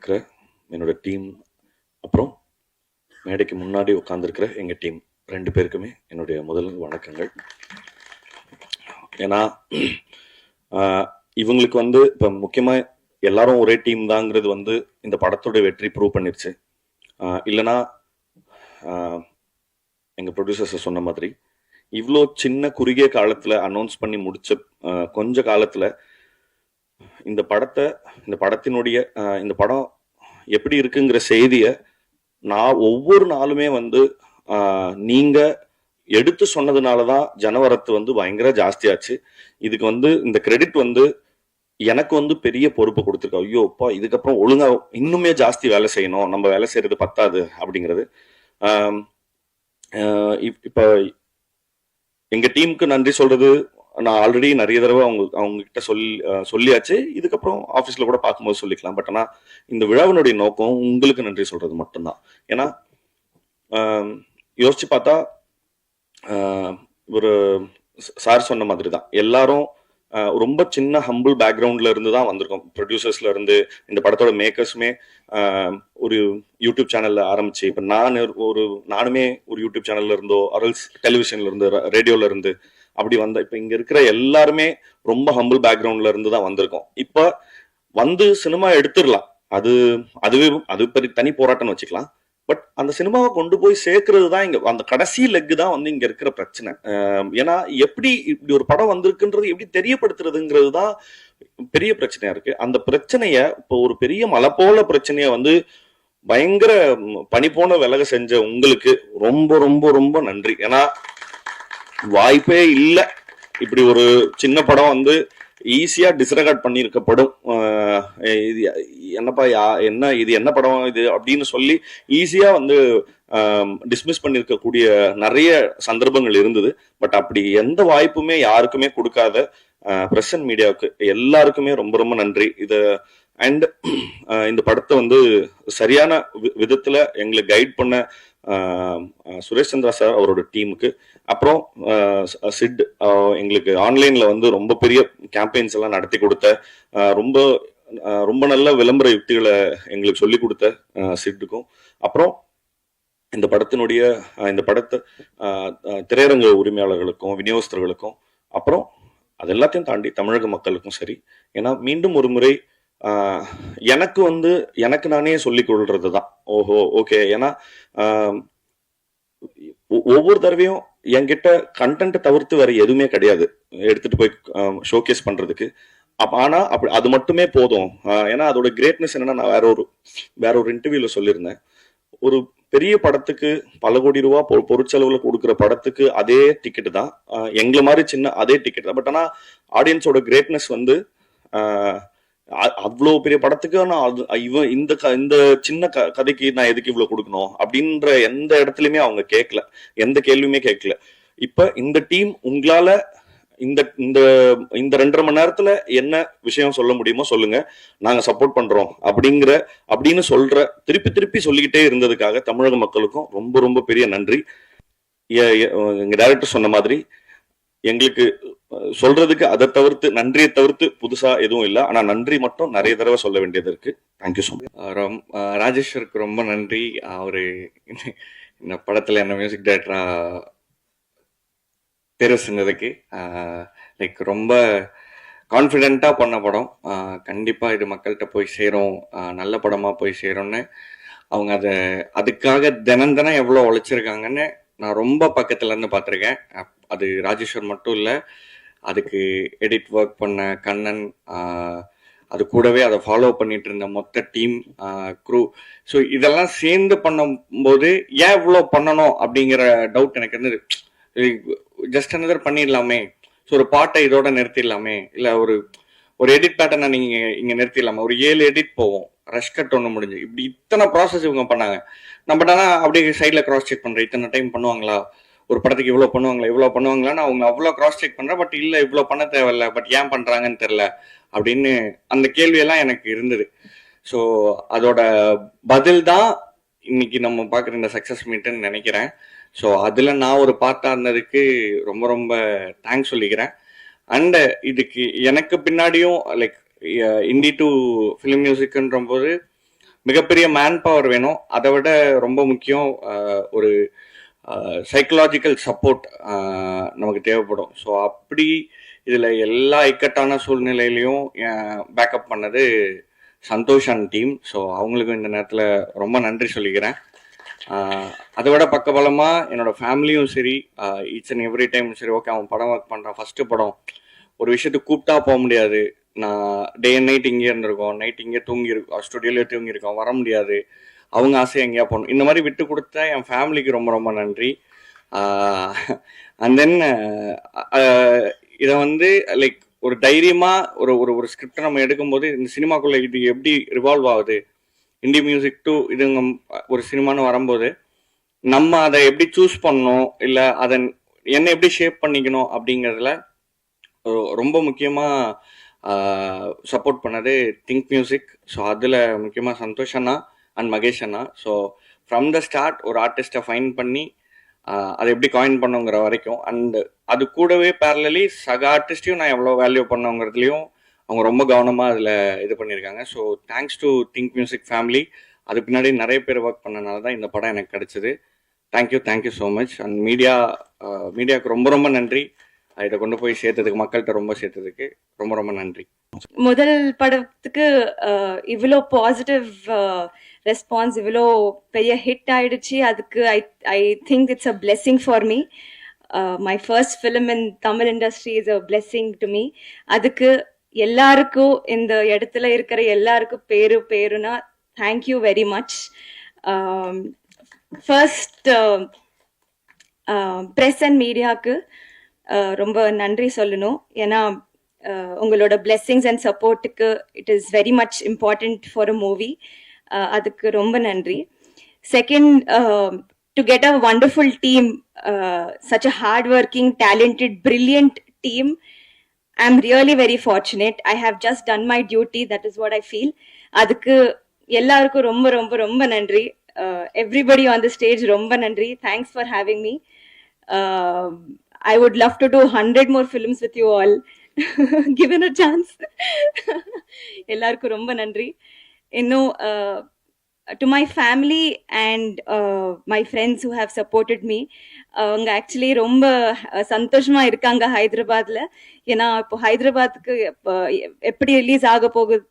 இருக்கிற என்னோட டீம், அப்புறம் மேடைக்கு முன்னாடி உட்காந்துருக்கிற எங்கள் டீம் 2 பேருக்குமே என்னுடைய முதல் வணக்கங்கள். ஏன்னா இவங்களுக்கு வந்து இப்போ முக்கியமாக எல்லாரும் ஒரே டீம் தாங்கிறது வந்து இந்த படத்தோட வெற்றி ப்ரூவ் பண்ணிருச்சு. இல்லைன்னா எங்கள் ப்ரொடியூசர்ஸை சொன்ன மாதிரி இவ்வளோ சின்ன குறுகிய காலத்தில் அனௌன்ஸ் பண்ணி முடிச்ச கொஞ்ச காலத்தில் இந்த படத்தினுடைய இந்த படம் எப்படி இருக்குங்கிற செய்தியை நான் ஒவ்வொரு நாளுமே வந்து நீங்க எடுத்து சொன்னதுனாலதான் ஜனவரத்து வந்து பயங்கர ஜாஸ்தியாச்சு. இதுக்கு வந்து இந்த கிரெடிட் வந்து எனக்கு வந்து பெரிய பொறுப்பு கொடுத்துருக்கோம். ஐயோப்பா, இதுக்கப்புறம் ஒழுங்கா இன்னுமே ஜாஸ்தி வேலை செய்யணும், நம்ம வேலை செய்யறது பத்தாது அப்படிங்கிறது. இப்ப எங்க டீமுக்கு நன்றி சொல்றது நான் ஆல்ரெடி நிறைய தடவை அவங்க கிட்ட சொல்லியாச்சு. இதுக்கப்புறம் ஆஃபீஸ்ல கூட பார்க்கும்போது சொல்லிக்கலாம். பட் ஆனால் இந்த விழாவினுடைய நோக்கம் உங்களுக்கு நன்றி சொல்றது மட்டும்தான். ஏன்னா யோசிச்சு பார்த்தா ஒரு சார் சொன்ன மாதிரி தான் எல்லாரும் ரொம்ப சின்ன ஹம்பிள் பேக்ரவுண்ட்ல இருந்து தான் வந்திருக்கோம். ப்ரொடியூசர்ஸ்ல இருந்து இந்த படத்தோட மேக்கர்ஸுமே ஒரு யூடியூப் சேனல்ல ஆரம்பிச்சு, இப்போ நானுமே ஒரு யூடியூப் சேனல்ல இருந்தோ அரல்ஸ் டெலிவிஷன்ல இருந்து ரேடியோல இருந்து அப்படி இப்ப இங்க இருக்கிற எல்லாருமே ரொம்ப ஹம்பிள் பேக்ரவுண்ட்ல இருந்து தான் வந்திருக்கோம். இப்ப வந்து சினிமா எடுத்துடலாம், அது பெரிய தனி போராட்டம்னு வச்சுக்கலாம். பட் அந்த சினிமாவை கொண்டு போய் சேர்க்கறது தான் இங்க அந்த கடைசி லெக் தான் வந்து இங்க இருக்கிற பிரச்சனை. ஏன்னா எப்படி இப்படி ஒரு படம் வந்திருக்குன்றது எப்படி தெரியப்படுத்துறதுங்கிறது தான் பெரிய பிரச்சனையா இருக்கு. அந்த பிரச்சனைய இப்போ ஒரு பெரிய மலை போல பிரச்சனைய வந்து பயங்கர பனி போன விலக செஞ்ச உங்களுக்கு ரொம்ப ரொம்ப ரொம்ப நன்றி. ஏன்னா வாய்ப்பே இல்லை இப்படி ஒரு சின்ன படம் வந்து ஈஸியா டிஸ்ரெகார்ட் பண்ணியிருக்கப்படும். இது என்னப்பா இது என்ன படம் இது அப்படின்னு சொல்லி ஈஸியா வந்து டிஸ்மிஸ் பண்ணியிருக்கக்கூடிய நிறைய சந்தர்ப்பங்கள் இருந்தது. பட் அப்படி எந்த வாய்ப்புமே யாருக்குமே கொடுக்காத பிரஸ் அண்ட் மீடியாவுக்கு எல்லாருக்குமே ரொம்ப ரொம்ப நன்றி. அண்ட் இந்த படத்தை வந்து சரியான விதத்துல எங்களை கைட் பண்ண சுரேஷ் சந்திரா சார் அவரோட டீமுக்கு, அப்புறம் சிட் எங்களுக்கு ஆன்லைன்ல வந்து ரொம்ப பெரிய கேம்பெயின்ஸ் எல்லாம் நடத்தி கொடுத்த ரொம்ப ரொம்ப நல்ல விளம்பர யுக்திகளை எங்களுக்கு சொல்லி கொடுத்த சிட்டுக்கும், அப்புறம் இந்த படத்தை திரையரங்கு உரிமையாளர்களுக்கும் விநியோகஸ்தர்களுக்கும், அப்புறம் அது எல்லாத்தையும் தாண்டி தமிழக மக்களுக்கும் சரி. ஏன்னா மீண்டும் ஒரு முறை எனக்கு நானே சொல்லிக் கொள்றது தான் ஓஹோ ஓகே. ஏன்னா ஒவ்வொரு தடவையும் என்கிட்ட கண்டென்ட் தவிர்த்து வேற எதுவுமே கிடையாது எடுத்துட்டு போய் ஷோகேஸ் பண்றதுக்கு. ஆனா அப்படி அது மட்டுமே போதும். ஏன்னா அதோட கிரேட்னஸ் என்னன்னா, நான் வேற ஒரு இன்டர்வியூல சொல்லியிருந்தேன், ஒரு பெரிய படத்துக்கு பல கோடி ரூபா பொருட்செலவுல கொடுக்குற படத்துக்கு அதே டிக்கெட் தான், எங்களை மாதிரி சின்ன அதே டிக்கெட் தான். பட் ஆனா ஆடியன்ஸோட கிரேட்னஸ் வந்து அவ்வளோ பெரிய படத்துக்கு நான் இந்த சின்ன கதைக்கு நான் எதுக்கு இவ்வளவு கொடுக்கணும் அப்படின்ற எந்த இடத்துலயுமே அவங்க கேட்கல, எந்த கேள்வியுமே கேட்கல. இப்ப இந்த டீம் உங்களால இந்த இந்த இந்த 2.5 மணி நேரத்துல என்ன விஷயம் சொல்ல முடியுமோ சொல்லுங்க, நாங்க சப்போர்ட் பண்றோம் அப்படின்னு திருப்பி சொல்லிக்கிட்டே இருந்ததுக்காக தமிழக மக்களுக்கும் ரொம்ப ரொம்ப பெரிய நன்றி. எங்க டைரக்டர் சொன்ன மாதிரி எங்களுக்கு சொல்றதுக்கு அதை தவிர்த்து நன்றியை தவிர்த்து புதுசா எதுவும் இல்லை. ஆனா நன்றி மட்டும் நிறைய தடவை சொல்ல வேண்டியது இருக்கு. Thank you so much. ராஜேஸ்வருக்கு ரொம்ப நன்றி. அவரு இந்த படத்துல என்ன மியூசிக் டைரக்டரா தேர்வு செஞ்சதுக்கு லைக் ரொம்ப கான்ஃபிடென்ட்டா பண்ண படம். கண்டிப்பா இது மக்கள்கிட்ட போய் சேரும், நல்ல படமா போய் சேரும்னு அவங்க அதுக்காக தினம் எவ்வளோ உழைச்சிருக்காங்கன்னு நான் ரொம்ப பக்கத்துல இருந்து பார்த்துருக்கேன். அது ராஜேஸ்வர் மட்டும் இல்லை, அதுக்கு எடிட் ஒர்க் பண்ண கண்ணன், அது கூடவே அதை ஃபாலோ பண்ணிட்டு இருந்த மொத்த டீம் க்ரூ. ஸோ இதெல்லாம் சேர்ந்து பண்ணும்போது ஏன் இவ்வளோ பண்ணணும் அப்படிங்கிற டவுட் எனக்கு இருந்தது. ஜஸ்ட் அனதர் பண்ணிடலாமே, ஸோ ஒரு பாட்டை இதோட நிறுத்திடலாமே, இல்லை ஒரு எடிட் பேட்டர்னை நீங்கள் இங்கே நிறுத்திடலாமா, ஒரு 7 எடிட் போவோம், ரஷ் கட் ஒன்று முடிஞ்சு, இப்படி இத்தனை ப்ராசஸ் இவங்க பண்ணாங்க. நம்ம ஆனால் அப்படியே சைடில் கிராஸ் செக் பண்ணுறேன், இத்தனை டைம் பண்ணுவாங்களா, ஒரு படத்துக்கு இவ்வளோ பண்ணுவாங்களான்னு அவங்க அவ்வளோ கிராஸ் செக் பண்ணுறேன். பட் இல்லை, இவ்வளோ பண்ண தேவையில்ல, பட் ஏன் பண்ணுறாங்கன்னு தெரில அப்படின்னு அந்த கேள்வியெல்லாம் எனக்கு இருந்தது. ஸோ அதோட பதில் தான் இன்னைக்கு நம்ம பார்க்குற இந்த சக்ஸஸ் மீட்டுன்னு நினைக்கிறேன். ஸோ அதில் நான் ஒரு பார்ட்டாக இருந்ததுக்கு ரொம்ப ரொம்ப தேங்க்ஸ் சொல்லிக்கிறேன். அண்ட் இதுக்கு எனக்கு பின்னாடியும் லைக் இண்டி டு ஃபிலிம் மியூசிக்ன்ற போது மிகப்பெரிய மேன் பவர் வேணும். அதை விட ரொம்ப முக்கியம் ஒரு சைக்கலாஜிக்கல் சப்போர்ட் நமக்கு தேவைப்படும். ஸோ அப்படி இதில் எல்லா இக்கட்டான சூழ்நிலையிலையும் பேக்கப் பண்ணது சந்தோஷ் அண்ட் டீம். ஸோ அவங்களுக்கும் இந்த நேரத்தில் ரொம்ப நன்றி சொல்லிக்கிறேன். அதை விட பக்கபலமாக என்னோட ஃபேமிலியும் சரி, ஈச் அண்ட் எவ்ரி டைம் சரி, ஓகே அவன் படம் ஒர்க் பண்ணுறான், ஃபஸ்ட்டு படம், ஒரு விஷயத்துக்கு கூப்பிட்டா போக முடியாது, நான் டே அண்ட் நைட் இங்கே இருந்திருக்கோம், நைட் இங்கே தூங்கியிருக்கோம், ஸ்டுடியோலேயே தூங்கியிருக்கோம், வர முடியாது, அவங்க ஆசை எங்கேயா போகணும், இந்த மாதிரி விட்டு கொடுத்த என் ஃபேமிலிக்கு ரொம்ப ரொம்ப நன்றி. அண்ட் தென் இதை வந்து லைக் ஒரு தைரியமாக ஒரு ஒரு ஒரு ஸ்கிரிப்டை நம்ம எடுக்கும்போது இந்த சினிமாக்குள்ளே இது எப்படி ரிவால்வ் ஆகுது, இந்தி மியூசிக் டு இதுங்க ஒரு சினிமான்னு வரும்போது நம்ம அதை எப்படி சூஸ் பண்ணணும், இல்லை அதை என்ன எப்படி ஷேப் பண்ணிக்கணும் அப்படிங்கிறதுல ரொம்ப முக்கியமாக சப்போர்ட் பண்ணது திங்க் மியூசிக். ஸோ அதில் முக்கியமாக சந்தோஷ் அண்ணா அண்ட் மகேஷ் அண்ணா. ஸோ ஃப்ரம் த ஸ்டார்ட் ஒரு ஆர்டிஸ்ட்டை ஃபைன் பண்ணி அதை எப்படி காயின் பண்ணுங்கிற வரைக்கும், அண்ட் அது கூடவே பேரலி சக ஆர்டிஸ்டையும் நான் எவ்வளோ வேல்யூ பண்ணோங்கிறதுலையும் அவங்க ரொம்ப கவனமாக அதில் இது பண்ணியிருக்காங்க. So thanks to think music family. அது பின்னாடி நிறைய பேர் ஒர்க் பண்ணனால தான் இந்த படம் எனக்கு கிடைச்சது. Thank you so much. அண்ட் மீடியாவுக்கு ரொம்ப ரொம்ப நன்றி. இதை கொண்டு போய் சேர்த்ததுக்கு, மக்கள்கிட்ட ரொம்ப சேர்த்ததுக்கு ரொம்ப ரொம்ப நன்றி. முதல் படத்துக்கு இவ்வளோ பாசிட்டிவ் ரெஸ்பான்ஸ், இவ்வளோ பெரிய ஹிட் ஆயிடுச்சு. அதுக்கு I think it's a blessing for me. My first film in Tamil industry is a blessing to me. அதுக்கு எல்லாருக்கும், இந்த இடத்துல இருக்கிற எல்லாருக்கும் பேருனா thank you very much. First press and மீடியாவுக்கு ரொம்ப நன்றி சொல்லணும். ஏன்னா உங்களோட பிளெஸ்ஸிங்ஸ் அண்ட் சப்போர்ட்டுக்கு it is very much important for a movie. அதுக்கு ரொம்ப நன்றி. Second, to get a wonderful team, such a hardworking, talented, brilliant team. I'm really very fortunate. I have just done my duty. That is what I feel. அதுக்கு எல்லாருக்கும் ரொம்ப ரொம்ப ரொம்ப நன்றி. Everybody on the stage ரொம்ப நன்றி. Thanks for having me. I would love to do 100 more films with you all. Given a chance. எல்லாருக்கும் ரொம்ப நன்றி. இன்னும் to my family and my friends who have supported me, அவங்க actually ரொம்ப சந்தோஷமா இருக்காங்க ஹைதராபாத்ல. ஏன்னா இப்போ ஹைதராபாத்துக்கு எப்படி ரிலீஸ் ஆக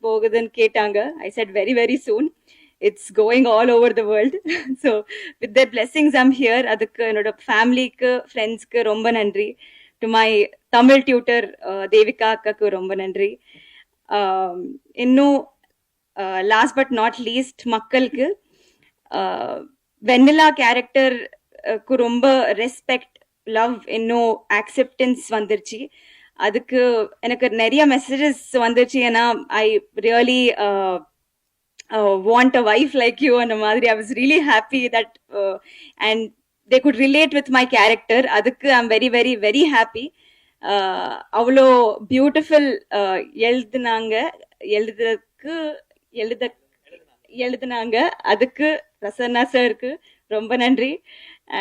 போகுதுன்னு கேட்டாங்க. ஐ said very very soon. It's going all over the world. So with their blessings I'm here. அதுக்கு என்னோட ஃபேமிலிக்கு, ஃப்ரெண்ட்ஸ்க்கு ரொம்ப நன்றி. To my Tamil tutor Devika அக்காக்கு ரொம்ப நன்றி. இன்னும் லாஸ்ட் பட் நாட் லீஸ்ட், மக்களுக்கு வெண்ணிலா கேரக்டருக்கு ரொம்ப ரெஸ்பெக்ட், லவ், இன்னும் ஆக்செப்டன்ஸ் வந்துருச்சு. அதுக்கு எனக்கு நிறைய மெசேஜஸ் வந்துருச்சு. ஏன்னா I really want a wife like you and madri. I was really happy that and they could relate with my character. Adukku I'm very very very happy. avlo beautiful எழுதுனாங்க. அதுக்கு ரசன்னா சாருக்கு ரொம்ப நன்றி.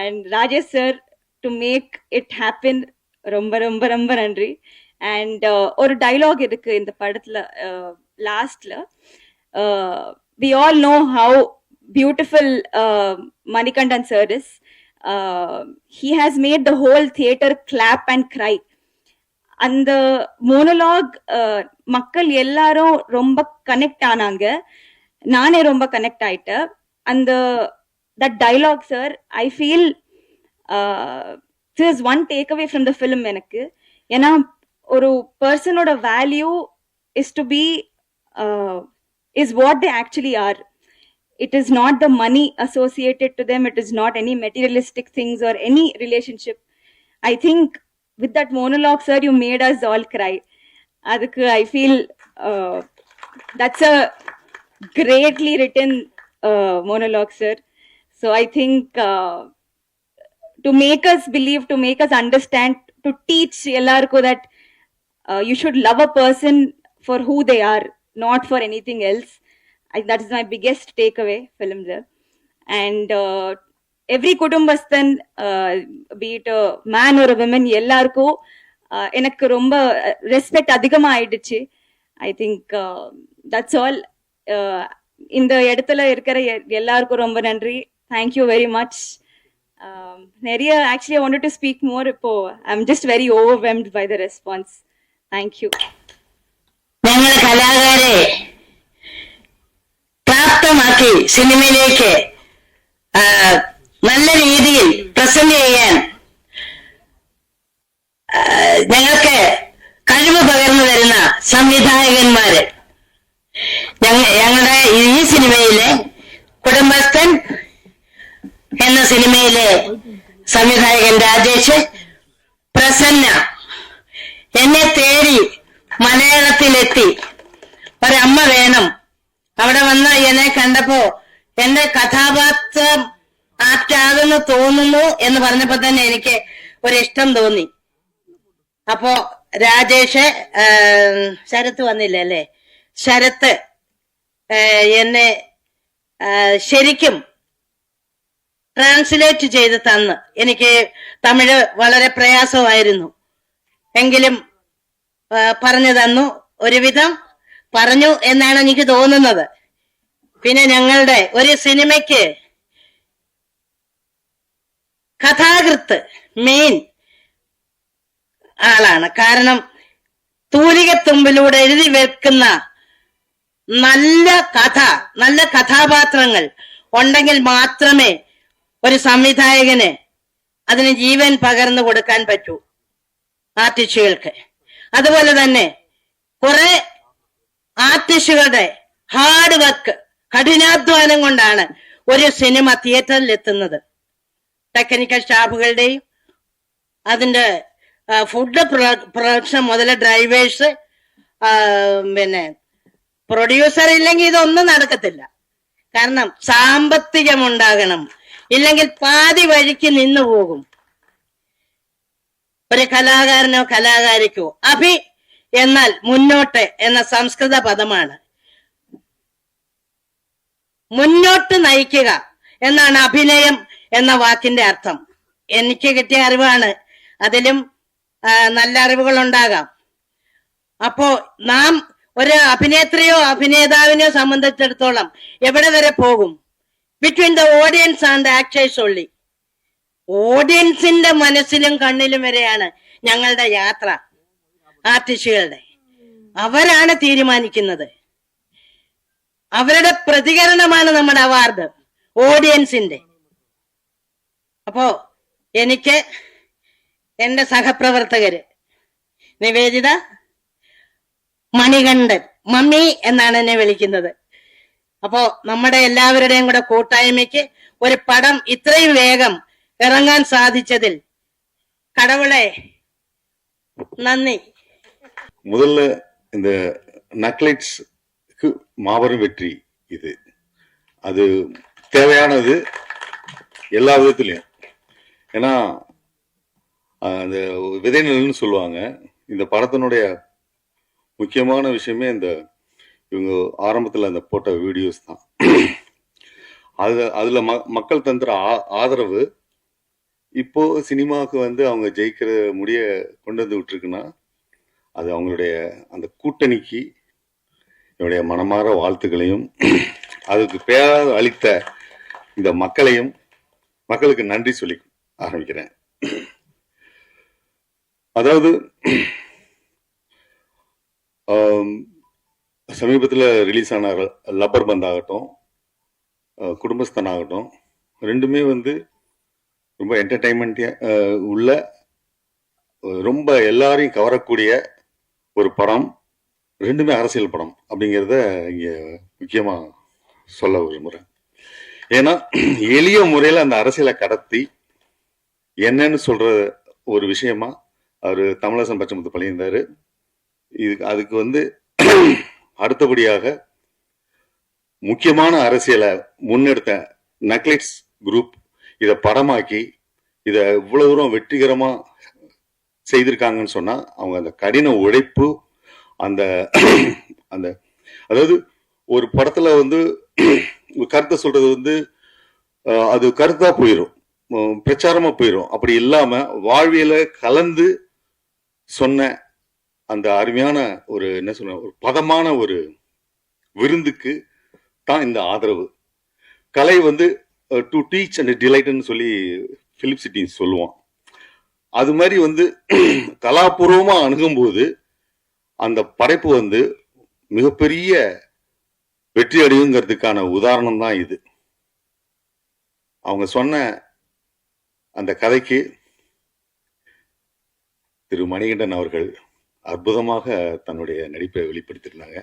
and Rajesh sir to make it happen ரொம்ப ரொம்ப ரொம்ப நன்றி. and ஒரு டயலாக் இருக்கு இந்த படத்துல லாஸ்ட்ல. We all know how beautiful Manikandan sir is. He has made the whole theater clap and cry. And the monologue மக்கள் எல்லாரும் ரொம்ப கனெக்ட் ஆனாங்க. நானே ரொம்ப கனெக்ட் ஆயிட்டேன். அந்த that dialogue sir, I feel this is one takeaway from the film எனக்கு. ஏன்னா ஒரு பர்சனோட value is to be is what they actually are. It is not the money associated to them. It is not any materialistic things or any relationship. I think with that monologue sir, you made us all cry. Adukku I feel that's a greatly written monologue sir. So I think to make us believe, to make us understand, to teach ellarku that you should love a person for who they are, not for anything else. That is my biggest takeaway film there. And every kudumbasthan, be it a man or a woman, ellarku enakku romba respect adhigama aiduchu. I think that's all. இந்த இடத்துல இருக்கிற எல்லாருக்கும் ரொம்ப நன்றி. Thank you very much. நிறைய actually I wanted to speak more. இப்போ I am just very overwhelmed by the response. Thank you. ഞങ്ങൾ കലാകാരെ പ്രാപ്തമാക്കി സിനിമയിലേക്ക് നല്ല രീതിയിൽ പ്രസന്റ് ചെയ്യാൻ ഞങ്ങൾക്ക് കഴിവ് പകർന്നു തരുന്ന സംവിധായകന്മാര്, ഞങ്ങളുടെ ഈ സിനിമയിലെ കുടുംബസ്ഥൻ എന്ന സിനിമയിലെ സംവിധായകൻ രാജേഷ്, പ്രസന്ന എന്നെ തേടി മലയാളത്തിലെത്തി. ഒരമ്മ വേണം. അവിടെ വന്ന് എന്നെ കണ്ടപ്പോ എന്റെ കഥാപാത്രം ആപ്റ്റാകുന്നു തോന്നുന്നു എന്ന് പറഞ്ഞപ്പോ തന്നെ എനിക്ക് ഒരിഷ്ടം തോന്നി. അപ്പോ രാജേഷ്, ശരത്ത് വന്നില്ല അല്ലേ, ശരത്ത് എന്നെ ശരിക്കും ട്രാൻസ്ലേറ്റ് ചെയ്ത് തന്ന്. എനിക്ക് തമിഴ് വളരെ പ്രയാസമായിരുന്നു, എങ്കിലും പറഞ്ഞു തന്നു. ഒരുവിധം പറഞ്ഞു എന്നാണ് എനിക്ക് തോന്നുന്നത്. പിന്നെ ഞങ്ങളുടെ ഒരു സിനിമയ്ക്ക് കഥാകൃത്ത് മെയിൻ ആളാണ്. കാരണം തൂലികത്തുമ്പിലൂടെ എഴുതി വെക്കുന്ന നല്ല കഥ, നല്ല കഥാപാത്രങ്ങൾ ഉണ്ടെങ്കിൽ മാത്രമേ ഒരു സംവിധായകന് അതിന് ജീവൻ പകർന്നു കൊടുക്കാൻ പറ്റൂ ആർട്ടിസ്റ്റുകൾക്ക്. അതുപോലെ തന്നെ കുറെ ആർട്ടിസ്റ്റുകളുടെ ഹാർഡ് വർക്ക്, കഠിനാധ്വാനം കൊണ്ടാണ് ഒരു സിനിമ തിയേറ്ററിൽ എത്തുന്നത്. ടെക്നിക്കൽ സ്റ്റാഫുകളുടെയും അതിന്റെ ഫുഡ് പ്രൊഡക്ഷൻ മുതൽ ഡ്രൈവേഴ്സ്, പിന്നെ പ്രൊഡ്യൂസർ ഇല്ലെങ്കിൽ ഇതൊന്നും നടക്കത്തില്ല. കാരണം സാമ്പത്തികം ഉണ്ടാകണം, ഇല്ലെങ്കിൽ പാതി വഴിക്ക് നിന്നു പോകും. ഒരു കലാകാരനോ കലാകാരിക്കോ അഭി എന്നാൽ മുന്നോട്ട് എന്ന സംസ്കൃത പദമാണ്. മുന്നോട്ട് നയിക്കുക എന്നാണ് അഭിനയം എന്ന വാക്കിന്റെ അർത്ഥം. എനിക്ക് കിട്ടിയ അറിവാണ്, അതിലും നല്ല അറിവുകൾ ഉണ്ടാകാം. അപ്പോ നാം ഒരു അഭിനേത്രിയോ അഭിനേതാവിനെയോ സംബന്ധിച്ചിടത്തോളം എവിടെ വരെ പോകും? Between the audience and the actors only. ഓഡിയൻസിന്റെ മനസ്സിലും കണ്ണിലും വരെയാണ് ഞങ്ങളുടെ യാത്ര. ആർട്ടിസ്റ്റുകളുടെ അവരാണ് തീരുമാനിക്കുന്നത്. അവരുടെ പ്രതികരണമാണ് നമ്മുടെ അവാർഡ്, ഓഡിയൻസിന്റെ. അപ്പോ എനിക്ക് എന്റെ സഹപ്രവർത്തകര് നിവേദിത, മണികണ്ഠൻ, മമ്മി എന്നാണ് എന്നെ വിളിക്കുന്നത്. അപ്പോ നമ്മുടെ എല്ലാവരുടെയും കൂടെ കൂട്ടായ്മയ്ക്ക് ഒരു പടം ഇത്രയും വേഗം ഇറങ്ങാൻ സാധിച്ചതിൽ கடவுளே நன்றி. முதல்ல இந்த நக்லைட்ஸ்க்கு மாபெரும் வெற்றி இது. அது தேவையானது எல்லா விதத்திலையும். ஏன்னா அந்த விதைநெல்னு சொல்லுவாங்க. இந்த படத்தினுடைய முக்கியமான விஷயமே இந்த இவங்க ஆரம்பத்தில் அந்த போட்ட வீடியோஸ் தான். அதுல மக்கள் தந்துற ஆதரவு இப்போ சினிமாவுக்கு வந்து அவங்க ஜெயிக்கிற முடிய கொண்டு வந்து விட்டுருக்குன்னா அது அவங்களுடைய அந்த கூட்டணிக்கு என்னுடைய மனமாற வாழ்த்துக்களையும் அதுக்கு பேர அளித்த இந்த மக்களுக்கு நன்றி சொல்லி ஆரம்பிக்கிறேன். அதாவது சமீபத்தில் ரிலீஸ் ஆன லப்பர் பந்த் ஆகட்டும், குடும்பஸ்தன் ஆகட்டும், ரெண்டுமே வந்து ரொம்ப என்டர்டைன்மெண்ட் உள்ள ரொம்ப எல்லாரையும் கவரக்கூடிய ஒரு படம். ரெண்டுமே அரசியல் படம் அப்படிங்கிறத இங்கே முக்கியமாக சொல்ல விரும்புகிறேன். ஏன்னா எளிய முறையில் அந்த அரசியலை கடத்தி என்னன்னு சொல்ற ஒரு விஷயமா அவர் தமிழரசன் பச்சைமுத்து பண்ணியிருந்தாரு. அதுக்கு வந்து அடுத்தபடியாக முக்கியமான அரசியலை முன்னெடுத்த நக்லைட்ஸ் குரூப் இதை படமாக்கி இதை இவ்வளவு தூரம் வெற்றிகரமா செய்திருக்காங்கன்னு சொன்னா அவங்க அந்த கடின உழைப்பு, அந்த அந்த அதாவது ஒரு படத்துல வந்து கருத்தை சொல்றது வந்து அது கருத்தா போயிடும், பிரச்சாரமா போயிடும். அப்படி இல்லாம வாழ்வியல கலந்து சொன்ன அந்த அருமையான ஒரு என்ன சொல்ற ஒரு பதமான ஒரு விருந்துக்கு தான் இந்த ஆதரவு. கலை வந்து டு டீச் அண்ட் டிலைட்னு சொல்லி பிலிப் சிட்டி சொல்லுவான். அது மாதிரி வந்து கலாபூர்வமா அணுகும்போது அந்த படைப்பு வந்து மிகப்பெரிய வெற்றி அடையுங்கிறதுக்கான உதாரணம் தான் இது. அவங்க சொன்ன அந்த கதைக்கு திரு மணிகண்டன் அவர்கள் அற்புதமாக தன்னுடைய நடிப்பை வெளிப்படுத்தியிருந்தாங்க.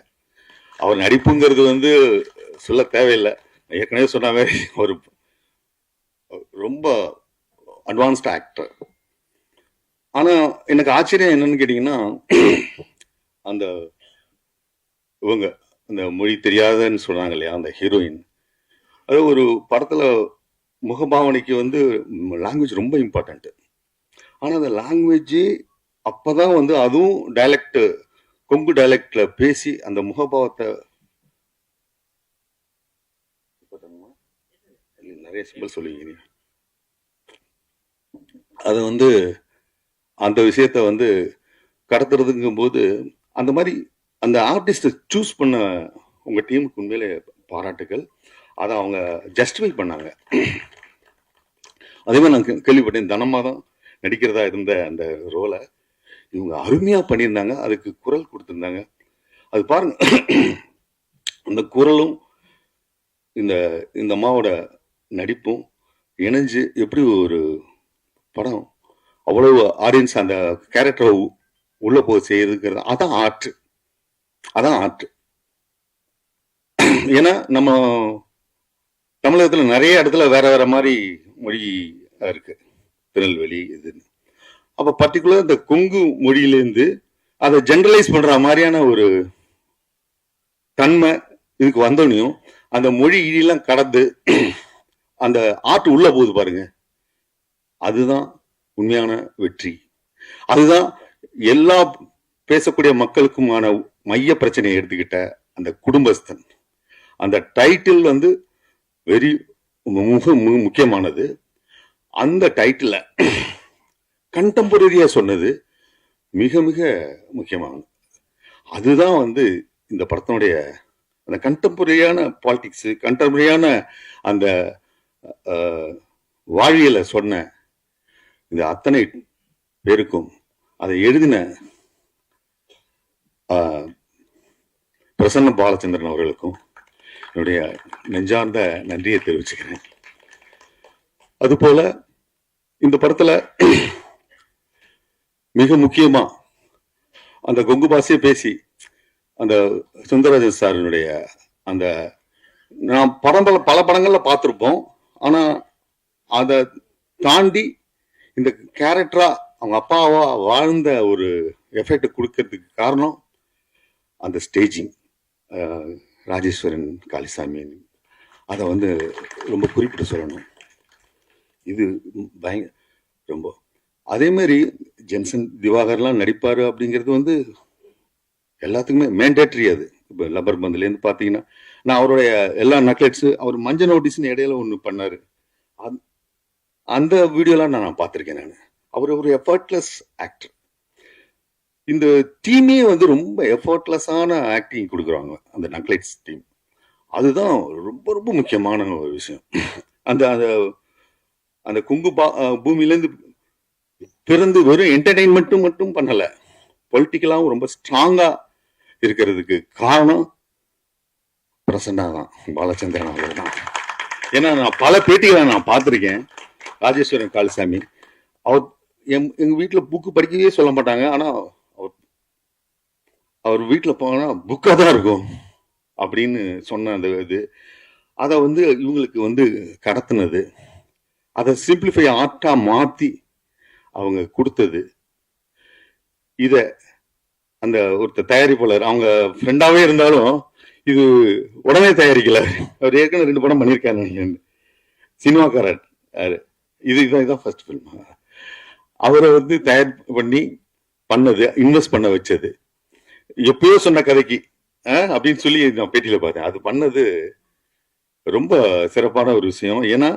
அவர் நடிப்புங்கிறது வந்து சொல்ல தேவையில்லை, ஏற்கனவே சொன்ன மாதிரி ஒரு ரொம்ப அட்வான்ஸ்ட் ஆக்டர். ஆனா எனக்கு ஆச்சரியம் என்னன்னு கேட்டீங்கன்னா, அந்த இவங்க அந்த மொழி தெரியாதன்னு சொன்னாங்க இல்லையா, அந்த ஹீரோயின், அது ஒரு படத்துல முகபாவனைக்கு வந்து லாங்குவேஜ் ரொம்ப இம்பார்ட்டன்ட். ஆனா அந்த லாங்குவேஜ் அப்பதான் வந்து அதுவும் டைலக்ட், கொங்கு டைலக்ட்ல பேசி அந்த முகபாவத்தை நிறைய சிம்பிள் சொல்லுவீங்க, அது வந்து அந்த விஷயத்த வந்து கடத்துறதுங்கும் போது அந்த மாதிரி அந்த ஆர்டிஸ்ட சூஸ் பண்ண உங்க டீமுக்கு உண்மையிலே பாராட்டுகள். அதை அவங்க ஜஸ்டிஃபை பண்ணாங்க. அதே மாதிரி நான் கேள்விப்பட்டேன், தனமா தான் நடிக்கிறதா இருந்த அந்த ரோலை இவங்க அருமையா பண்ணியிருந்தாங்க. அதுக்கு குரல் கொடுத்திருந்தாங்க. அது பாருங்க, அந்த குரலும் இந்த இந்த அம்மாவோட நடிப்பும் இணைஞ்சு எப்படி ஒரு படம் அவ்வளவு ஆடியன்ஸ் அந்த கேரக்டரை உள்ள போய் செய்யறதுங்கிறது அதான் ஆர்ட். அதான் ஆர்ட். ஏன்னா நம்ம தமிழகத்துல நிறைய இடத்துல வேற வேற மாதிரி மொழி இருக்கு, திருநெல்வேலி இதுன்னு. அப்ப பர்டிகுலர் இந்த கொங்கு மொழியிலேருந்து அதை ஜெனரலைஸ் பண்ற மாதிரியான ஒரு தன்மை இதுக்கு வந்தோடனையும் அந்த மொழி இடியெல்லாம் கடந்து அந்த ஆர்ட் உள்ள போகுது பாருங்க, அதுதான் உண்மையான வெற்றி. அதுதான் எல்லா பேசக்கூடிய மக்களுக்குமான மைய பிரச்சனையை எடுத்துக்கிட்ட அந்த குடும்பஸ்தன். அந்த டைட்டில் வந்து வெரி முக்கியமானது. அந்த டைட்டில கண்டெம்பரரியா சொன்னது மிக மிக முக்கியமானது. அதுதான் வந்து இந்த படத்தினுடைய அந்த கண்டெம்பரரியான பாலிடிக்ஸ், கண்டெம்பரரியான அந்த வாழ்வியலை சொன்ன இந்த அத்தனை பேருக்கும், அதை எழுதின பிரசன்ன பாலச்சந்திரன் அவர்களுக்கும் என்னுடைய நெஞ்சார்ந்த நன்றியை தெரிவிச்சுக்கிறேன். அதுபோல இந்த படத்துல மிக முக்கியமா அந்த கொங்கு பாஷையை பேசி அந்த சுந்தரராஜன் சாரினுடைய அந்த நான் பல படங்கள்ல பார்த்திருப்போம். ஆனா அதை தாண்டி இந்த கேரக்டரா அவங்க அப்பாவா வாழ்ந்த ஒரு எஃபெக்ட் கொடுக்கறதுக்கு காரணம் அந்த ஸ்டேஜிங். ராஜேஸ்வரன் காளிசாமி அதை வந்து ரொம்ப குறிப்பிட்டு சொல்லணும். இது ரொம்ப அதே மாதிரி ஜென்சன் திவாகர்லாம் நடிப்பாரு அப்படிங்கிறது வந்து எல்லாத்துக்குமே மேண்டேட்ரி. அது இப்போ லப்பர் பந்துலேருந்து பார்த்தீங்கன்னா, நான் அவருடைய எல்லா நக்லெட்ஸ், அவர் மஞ்சள் நோட்டீஸ்னு இடையில ஒன்று பண்ணாரு, அந்த வீடியோலாம் நான் பார்த்துருக்கேன். நான் அவர் ஒரு எஃபர்ட்லெஸ் ஆக்டர். இந்த டீமே வந்து ரொம்ப எஃபர்ட்லெஸ்ஸான ஆக்டிங் கொடுக்குறாங்க அந்த நக்லைட்ஸ் டீம். அதுதான் ரொம்ப ரொம்ப முக்கியமான ஒரு விஷயம். அந்த அந்த அந்த குங்கு பூமியிலேருந்து பிறந்து வெறும் என்டர்டெயின்மெண்ட்டும் மட்டும் பண்ணல, பொலிட்டிக்கலாவும் ரொம்ப ஸ்ட்ராங்கா இருக்கிறதுக்கு காரணம் பிரசன்னா தான், பாலச்சந்திரன் அவர்கள் தான். ஏன்னா நான் பல பேட்டிகளை நான் பார்த்துருக்கேன். ராஜேஸ்வரன் காளிசாமி அவர் எங்க வீட்டுல புக்கு படிக்கவே சொல்ல மாட்டாங்க. ஆனா அவர் வீட்டுல போனா புக்கா தான் இருக்கும் அப்படின்னு சொன்ன அந்த இது, அதை வந்து இவங்களுக்கு வந்து கடத்தினது, அதை சிம்பிளிஃபை ஆர்ட்டா மாத்தி அவங்க கொடுத்தது. இத அந்த ஒருத்தர் தயாரிப்பாளர் அவங்க ஃப்ரெண்டாவே இருந்தாலும் இது உடனே தயாரிக்கல, அவர் ஏற்கனவே 2 படம் பண்ணியிருக்காரு நினைக்கிறேன், சினிமாக்காரர். இதுதான் ஃபர்ஸ்ட் ஃபிலிம். அவரை வந்து தயார் பண்ணி பண்ணது, இன்வெஸ்ட் பண்ண வச்சது, எப்பயோ சொன்ன கதைக்கு அப்படின்னு சொல்லி நான் பேட்டியில பார்த்தேன். அது பண்ணது ரொம்ப சிறப்பான ஒரு விஷயம். ஏன்னா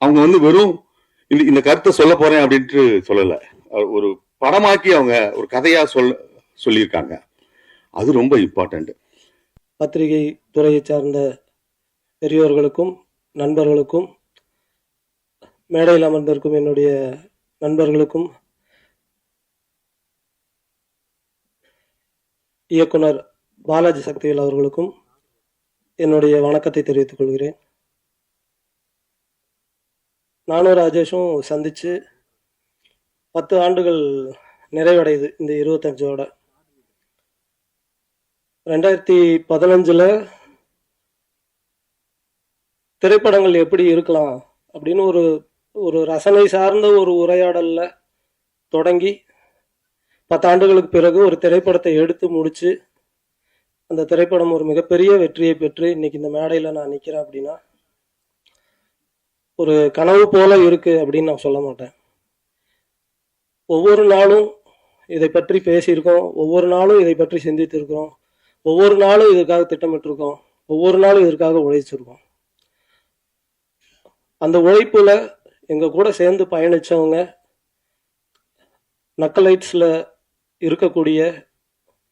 அவங்க வந்து வெறும் இந்த கருத்தை சொல்ல போறேன் அப்படின்ட்டு சொல்லல, ஒரு படமாக்கி அவங்க ஒரு கதையா சொல்லியிருக்காங்க. அது ரொம்ப இம்பார்ட்டன்ட். பத்திரிகை துறையை சார்ந்த பெரியோர்களுக்கும் நண்பர்களுக்கும் மேடையில் அமர்ந்திருக்கும் என்னுடைய நண்பர்களுக்கும் இயக்குனர் பாலாஜி சக்திவேல் அவர்களுக்கும் என்னுடைய வணக்கத்தை தெரிவித்துக் கொள்கிறேன். நானும் ராஜேஷும் சந்திச்சு 10 ஆண்டுகள் நிறைவடையுது. இந்த 25ஓட 2015 திரைப்படங்கள் எப்படி இருக்கலாம் அப்படின்னு ஒரு ரசனை சார்ந்த ஒரு உரையாடல்ல தொடங்கி 10 ஆண்டுகளுக்கு பிறகு ஒரு திரைப்படத்தை எடுத்து முடிச்சு அந்த திரைப்படம் ஒரு மிகப்பெரிய வெற்றியை பெற்று இன்னைக்கு இந்த மேடையில நான் நிக்கிறேன் அப்படின்னா ஒரு கனவு போல இருக்கு அப்படின்னு நான் சொல்ல மாட்டேன். ஒவ்வொரு நாளும் இதை பற்றி பேசியிருக்கோம், ஒவ்வொரு நாளும் இதை பற்றி சிந்தித்திருக்கிறோம், ஒவ்வொரு நாளும் இதற்காக திட்டமிட்டிருக்கோம், ஒவ்வொரு நாளும் இதற்காக உழைச்சிருக்கோம். அந்த உழைப்புல எங்க கூட சேர்ந்து பயணிச்சவங்க நக்கலைட்ஸ்ல இருக்கக்கூடிய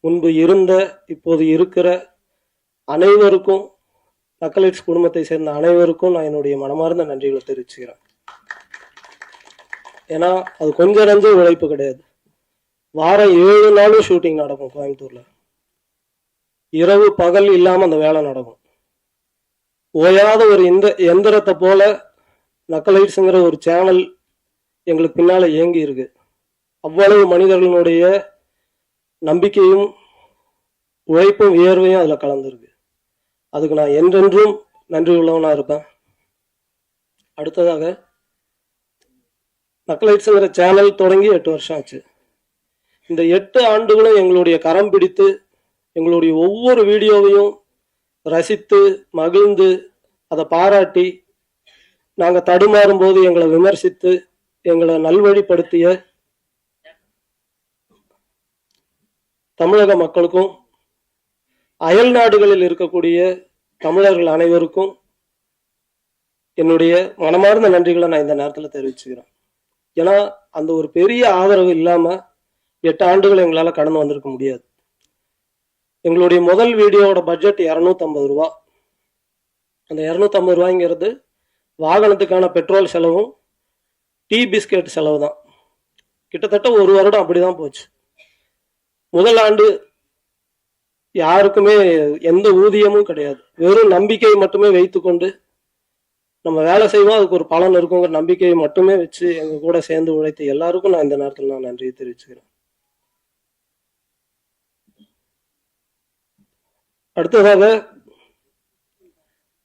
முன்பு இருந்த இப்போது இருக்கிற அனைவருக்கும், நக்கலைட்ஸ் குடும்பத்தை சேர்ந்த அனைவருக்கும் நான் என்னுடைய மனமார்ந்த நன்றிகளை தெரிவிச்சுக்கிறேன். ஏன்னா அது கொஞ்சம் நஞ்ச உழைப்பு கிடையாது. வாரம் 7 நாளும் ஷூட்டிங் நடக்கும் கோயம்புத்தூர்ல. இரவு பகல் இல்லாம அந்த வேலை நடக்கும். ஓயாத ஒரு எந்திரத்தை போல நக்கலைட்ஸுங்கிற ஒரு சேனல் எங்களுக்கு பின்னால இயங்கி இருக்கு. அவ்வளவு மனிதர்களுடைய நம்பிக்கையும் உழைப்பும் வியர்வையும் அதுல கலந்துருக்கு. அதுக்கு நான் என்றென்றும் நன்றி உள்ளவனா இருப்பேன். அடுத்ததாக நக்கலைட்ஸுங்கிற சேனல் தொடங்கி 8 வருஷம் ஆச்சு. இந்த 8 ஆண்டுகளும் எங்களுடைய கரம் பிடித்து எங்களுடைய ஒவ்வொரு வீடியோவையும் ரசித்து மகிழ்ந்து அதை பாராட்டி நாங்க தடுமாறும் போது எங்களை விமர்சித்து எங்களை நல்வழிப்படுத்திய தமிழக மக்களுக்கும் அயல் நாடுகளில் இருக்கக்கூடிய தமிழர்கள் அனைவருக்கும் என்னுடைய மனமார்ந்த நன்றிகளை நான் இந்த நேரத்தில் தெரிவிச்சுக்கிறேன். ஏன்னா அந்த ஒரு பெரிய ஆதரவு இல்லாம 8 ஆண்டுகள் எங்களால கடந்து வந்திருக்க முடியாது. எங்களுடைய முதல் வீடியோவோட பட்ஜெட் 250 ரூபா. அந்த 250 ரூபாய்ங்கிறது வாகனத்துக்கான பெட்ரோல் செலவும் டீ பிஸ்கெட் செலவு தான். கிட்டத்தட்ட 1 வருடம் அப்படிதான் போச்சு. முதல் ஆண்டு யாருக்குமே எந்த ஊதியமும் கிடையாது. வெறும் நம்பிக்கையை மட்டுமே வைத்துக்கொண்டு நம்ம வேலை செய்வோம், அதுக்கு ஒரு பலன் இருக்குங்கிற நம்பிக்கையை மட்டுமே வச்சு எங்க கூட சேர்ந்து உழைத்த எல்லாருக்கும் நான் இந்த நேரத்தில் நான் நன்றியை தெரிவிச்சுக்கிறேன். அடுத்ததாக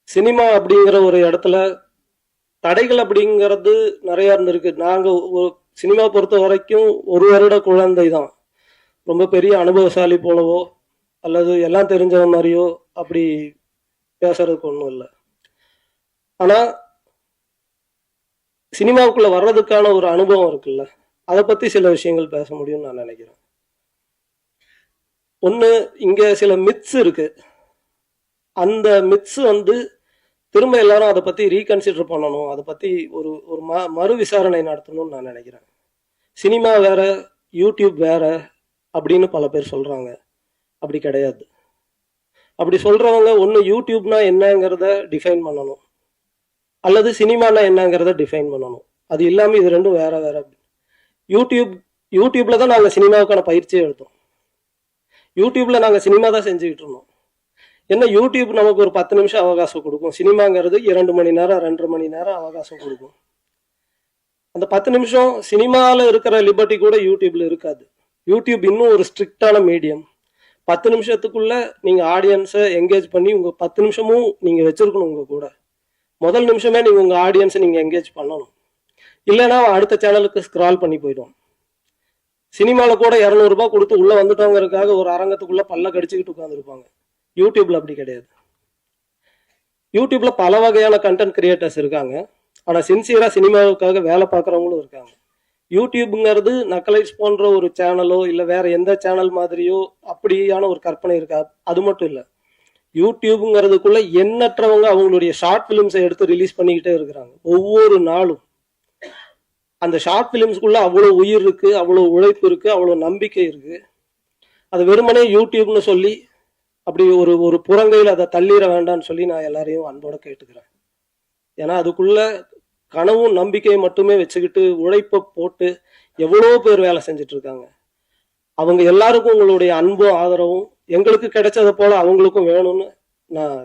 சினிமா அப்படிங்கிற ஒரு இடத்துல தடைகள் அப்படிங்கிறது நிறைய இருந்திருக்கு. நாங்க சினிமா பொறுத்த வரைக்கும் 1 வருட குழந்தை தான். ரொம்ப பெரிய அனுபவசாலி போலவோ அல்லது எல்லாம் தெரிஞ்சவ மாதிரியோ அப்படி பேசுறதுக்கு ஒன்றும் இல்லை. ஆனா சினிமாவுக்குள்ள வர்றதுக்கான ஒரு அனுபவம் இருக்குல்ல, அதை பத்தி சில விஷயங்கள் பேச முடியும்னு நான் நினைக்கிறேன். ஒண்ணு, இங்க சில மித்ஸ் இருக்கு. அந்த மித்ஸ் திரும்ப எல்லாரும் அதை பத்தி ரீகன்சிடர் பண்ணணும், அதை பத்தி ஒரு ஒரு மறு விசாரணை நடத்தணும்னு நான் நினைக்கிறேன். சினிமா வேற யூடியூப் வேற அப்படின்னு பல பேர் சொல்றாங்க. அப்படி கிடையாது. அப்படி சொல்றவங்க ஒண்ணு யூடியூப்னா என்னங்கிறத டிஃபைன் பண்ணணும், அல்லது சினிமானா என்னங்கிறத டிஃபைன் பண்ணணும். அது இல்லாம இது ரெண்டும் வேற வேற. யூடியூப்ல தான் நாங்க சினிமாவுக்கான பயிற்சியை எடுத்தோம். யூடியூப்ல நாங்க சினிமா தான் செஞ்சுக்கிட்டு இருந்தோம். என்ன, யூடியூப் நமக்கு ஒரு 10 நிமிஷம் அவகாசம் கொடுக்கும். சினிமாங்கிறது 2 மணி நேரம் 2.5 மணி நேரம் அவகாசம் கொடுக்கும். அந்த 10 நிமிஷம் சினிமால இருக்கிற லிபர்ட்டி கூட யூடியூப்ல இருக்காது. யூடியூப் இன்னும் ஒரு ஸ்ட்ரிக்டான மீடியம். 10 நிமிஷத்துக்குள்ள நீங்க ஆடியன்ஸை என்கேஜ் பண்ணி உங்க 10 நிமிஷமும் நீங்க வச்சிருக்கணும். உங்க கூட முதல் நிமிஷமே நீங்க உங்க ஆடியன்ஸை நீங்க என்கேஜ் பண்ணணும். இல்லைன்னா அடுத்த சேனலுக்கு ஸ்க்ரால் பண்ணி போயிடும். சினிமால கூட 200 ரூபாய் கொடுத்து உள்ள வந்துட்டோங்கிறதுக்காக ஒரு அரங்கத்துக்குள்ள பல்ல கடிச்சுக்கிட்டு உட்காந்துருப்பாங்க. யூடியூப்ல அப்படி கிடையாது. யூடியூப்ல பல வகையான கண்டென்ட் கிரியேட்டர்ஸ் இருக்காங்க. ஆனா சின்சியரா சினிமாவுக்காக வேலை பார்க்குறவங்களும் இருக்காங்க. யூடியூப்ங்கிறது நக்கலைட்ஸ் போன்ற ஒரு சேனலோ இல்லை வேற எந்த சேனல் மாதிரியோ அப்படியான ஒரு கற்பனை இருக்கா? அது மட்டும் இல்லை. யூடியூப்ங்கிறதுக்குள்ள எண்ணற்றவங்க அவங்களுடைய ஷார்ட் பிலிம்ஸை எடுத்து ரிலீஸ் பண்ணிக்கிட்டே இருக்கிறாங்க ஒவ்வொரு நாளும். அந்த ஷார்ட் பிலிம்ஸ்குள்ள அவ்வளோ உயிர் இருக்கு, அவ்வளோ உழைப்பு இருக்கு, அவ்வளோ நம்பிக்கை இருக்கு. அது வெறுமனே யூடியூப்னு சொல்லி அப்படி ஒரு ஒரு புறங்கையில் அதை தள்ளிட வேண்டாம்னு சொல்லி நான் எல்லாரையும் அன்போட கேட்டுக்கிறேன். ஏன்னா அதுக்குள்ள கனவும் நம்பிக்கையை மட்டுமே வச்சுக்கிட்டு உழைப்பை போட்டு எவ்வளோ பேர் வேலை செஞ்சுட்டு இருக்காங்க. அவங்க எல்லாருக்கும் உங்களுடைய அன்பும் ஆதரவும் எங்களுக்கு கிடைச்சதை போல அவங்களுக்கும் வேணும்னு நான்